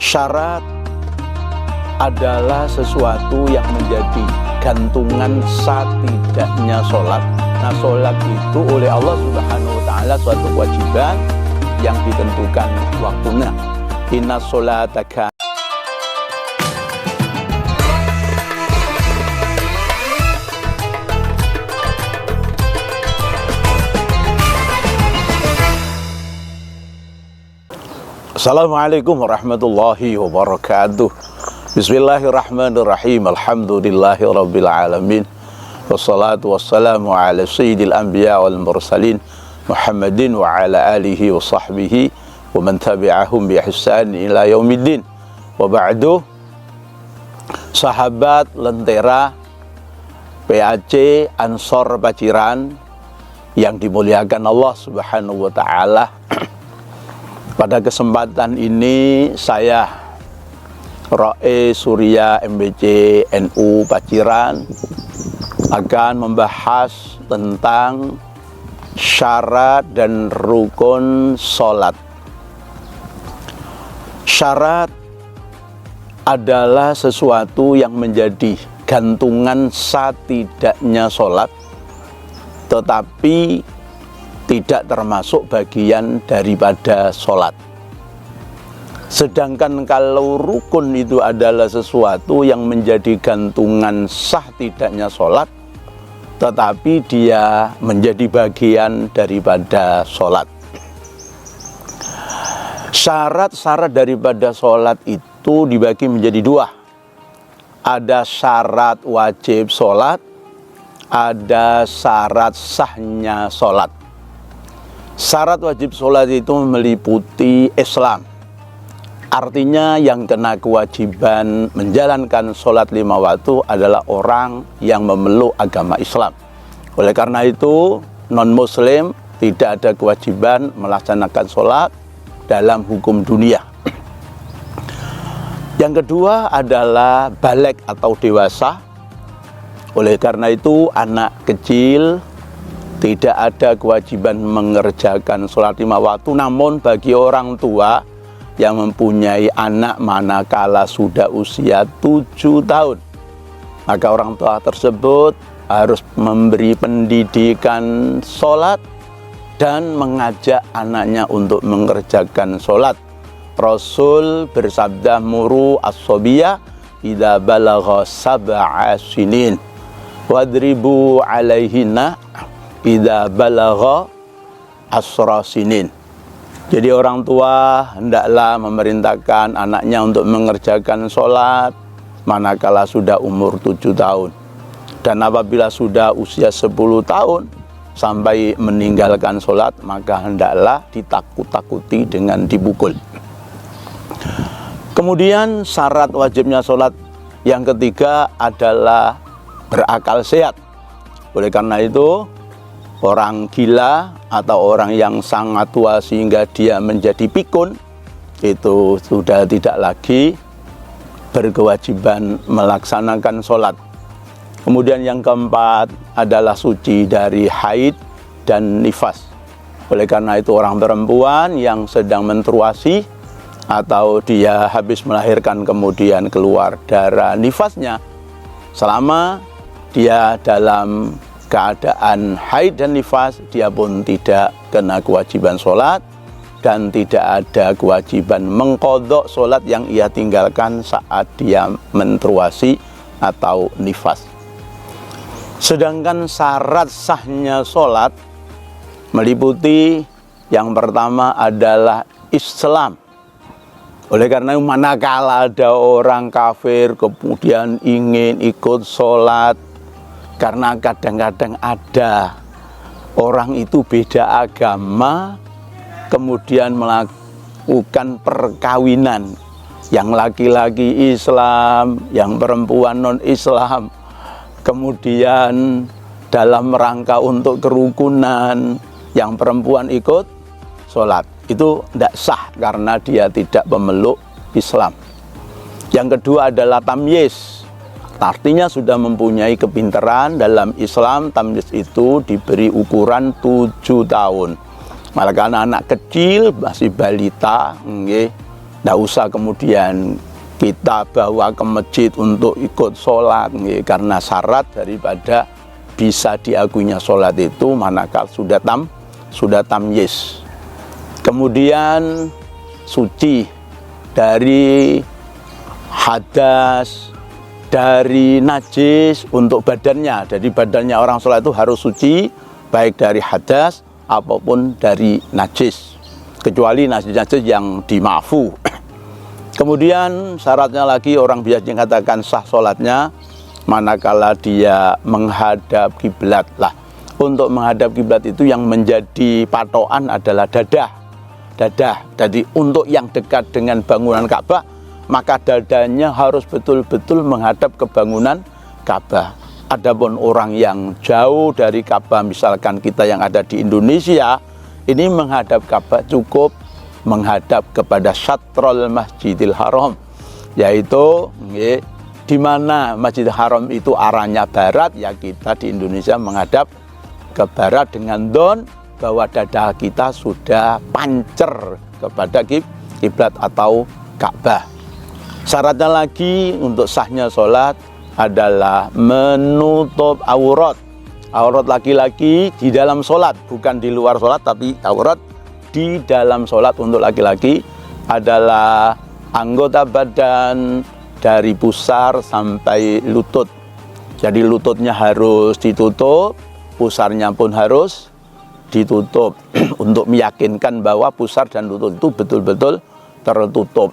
Syarat adalah sesuatu yang menjadi gantungan satidaknya sholat. Nah, sholat itu oleh Allah Subhanahu wa Ta'ala suatu kewajiban yang ditentukan waktunya. Inna sholataka. Assalamualaikum warahmatullahi wabarakatuh. Bismillahirrahmanirrahim. Alhamdulillahi rabbil alamin. Wassalatu wassalamu ala sayyidil anbiya wal mursalin Muhammadin wa ala alihi wa sahbihi wa man tabi'ahum bi ihsan ila yaumiddin. Wa ba'du. Sahabat Lentera PAC Ansor Paciran yang dimuliakan Allah Subhanahu wa Ta'ala, pada kesempatan ini saya Roe Surya MBC NU Paciran akan membahas tentang syarat dan rukun sholat. Syarat adalah sesuatu yang menjadi gantungan satidaknya sholat, tetapi tidak termasuk bagian daripada sholat. Sedangkan kalau rukun itu adalah sesuatu yang menjadi gantungan sah tidaknya sholat, tetapi dia menjadi bagian daripada sholat. Syarat-syarat daripada sholat itu dibagi menjadi dua. Ada syarat wajib sholat, ada syarat sahnya sholat. Syarat wajib sholat itu meliputi Islam. Artinya yang kena kewajiban menjalankan sholat 5 waktu adalah orang yang memeluk agama Islam. Oleh karena itu, non-muslim tidak ada kewajiban melaksanakan sholat dalam hukum dunia. Yang kedua adalah baligh atau dewasa. Oleh karena itu, anak kecil tidak ada kewajiban mengerjakan sholat 5 waktu, namun bagi orang tua yang mempunyai anak manakala sudah usia 7 tahun, maka orang tua tersebut harus memberi pendidikan sholat dan mengajak anaknya untuk mengerjakan sholat. Rasul bersabda, muru as-sobiyah idza balagha sab'a sinin wadribu alaihinna idza balagha asra sinin. Jadi orang tua hendaklah memerintahkan anaknya untuk mengerjakan sholat manakala sudah umur 7 tahun. Dan apabila sudah usia 10 tahun sampai meninggalkan sholat, maka hendaklah ditakut-takuti dengan dipukul. Kemudian syarat wajibnya sholat yang ketiga adalah berakal sehat. Oleh karena itu, orang gila atau orang yang sangat tua sehingga dia menjadi pikun itu sudah tidak lagi berkewajiban melaksanakan sholat. Kemudian yang keempat adalah suci dari haid dan nifas. Oleh karena itu, orang perempuan yang sedang menstruasi atau dia habis melahirkan kemudian keluar darah nifasnya, selama dia dalam keadaan haid dan nifas, dia pun tidak kena kewajiban sholat dan tidak ada kewajiban mengqadha sholat yang ia tinggalkan saat dia menstruasi atau nifas. Sedangkan syarat sahnya sholat meliputi yang pertama adalah Islam. Oleh karena manakala ada orang kafir kemudian ingin ikut sholat, karena kadang-kadang ada orang itu beda agama, kemudian melakukan perkawinan, yang laki-laki Islam, yang perempuan non-Islam, kemudian dalam rangka untuk kerukunan, yang perempuan ikut sholat, itu tidak sah karena dia tidak memeluk Islam. Yang kedua adalah tamyiz. Artinya sudah mempunyai kepintaran. Dalam Islam tamyiz itu diberi ukuran 7 tahun. Malah karena anak kecil masih balita, Tidak usah kemudian kita bawa ke masjid untuk ikut sholat, karena syarat daripada bisa diakuinya sholat itu manakala sudah tamyiz. Kemudian suci dari hadas, dari najis untuk badannya. Jadi badannya orang sholat itu harus suci baik dari hadas apapun dari najis, kecuali najis-najis yang dimaafu. Kemudian syaratnya lagi, orang biasanya katakan sah sholatnya manakala dia menghadap kiblat. Lah, untuk menghadap kiblat itu yang menjadi patokan adalah dadah. Jadi untuk yang dekat dengan bangunan Ka'bah, maka dadanya harus betul-betul menghadap ke bangunan Ka'bah. Adapun orang yang jauh dari Ka'bah, misalkan kita yang ada di Indonesia, ini menghadap Ka'bah cukup menghadap kepada Syatrul Masjidil Haram, yaitu di mana Masjidil Haram itu arahnya barat, ya kita di Indonesia menghadap ke barat dengan don bahwa dada kita sudah pancer kepada kiblat atau Ka'bah. Syaratnya lagi untuk sahnya sholat adalah menutup aurat. Aurat laki-laki di dalam sholat, bukan di luar sholat, tapi aurat di dalam sholat untuk laki-laki adalah anggota badan dari pusar sampai lutut. Jadi lututnya harus ditutup, pusarnya pun harus ditutup untuk meyakinkan bahwa pusar dan lutut itu betul-betul tertutup.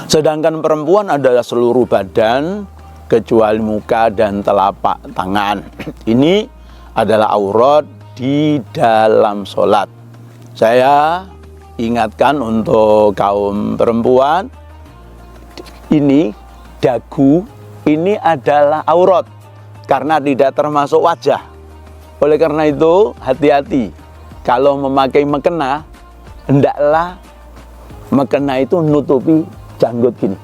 Sedangkan perempuan adalah seluruh badan kecuali muka dan telapak tangan. Ini adalah aurat di dalam sholat. Saya ingatkan untuk kaum perempuan, ini dagu ini adalah aurat karena tidak termasuk wajah. Oleh karena itu hati-hati kalau memakai mukena, hendaklah mukena itu nutupi janggut gini.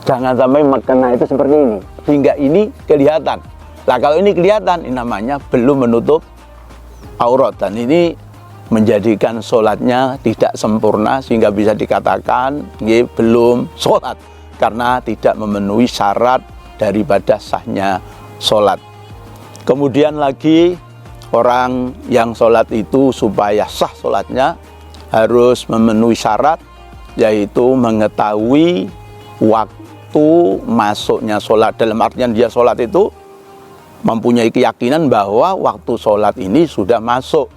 Jangan sampai mukena itu seperti ini sehingga ini kelihatan. Lah kalau ini kelihatan, ini namanya belum menutup aurat, dan ini menjadikan sholatnya tidak sempurna sehingga bisa dikatakan belum sholat karena tidak memenuhi syarat daripada sahnya sholat. Kemudian lagi, orang yang sholat itu supaya sah sholatnya harus memenuhi syarat, yaitu mengetahui waktu masuknya sholat. Dalam artian dia sholat itu mempunyai keyakinan bahwa waktu sholat ini sudah masuk.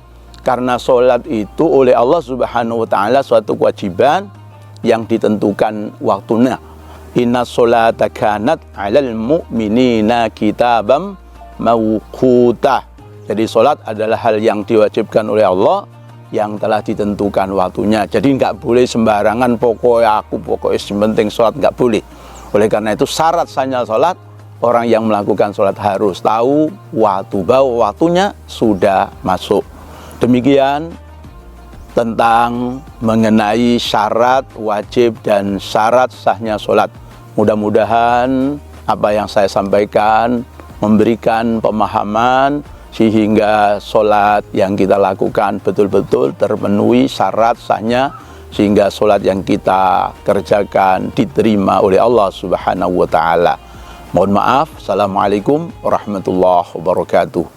Karena sholat itu oleh Allah Subhanahu wa Ta'ala suatu kewajiban yang ditentukan waktunya. Inna sholata kanat 'alal mu'minina kitabam mawqutah. Jadi sholat adalah hal yang diwajibkan oleh Allah yang telah ditentukan waktunya. Jadi nggak boleh sembarangan pokoknya penting sholat, nggak boleh. Oleh karena itu syarat sahnya sholat, orang yang melakukan sholat harus tahu bahwa waktunya sudah masuk. Demikian tentang mengenai syarat wajib dan syarat sahnya sholat. Mudah-mudahan apa yang saya sampaikan memberikan pemahaman sehingga sholat yang kita lakukan betul-betul terpenuhi syarat sahnya, sehingga sholat yang kita kerjakan diterima oleh Allah Subhanahu wa Ta'ala. Mohon maaf. Assalamualaikum warahmatullahi wabarakatuh.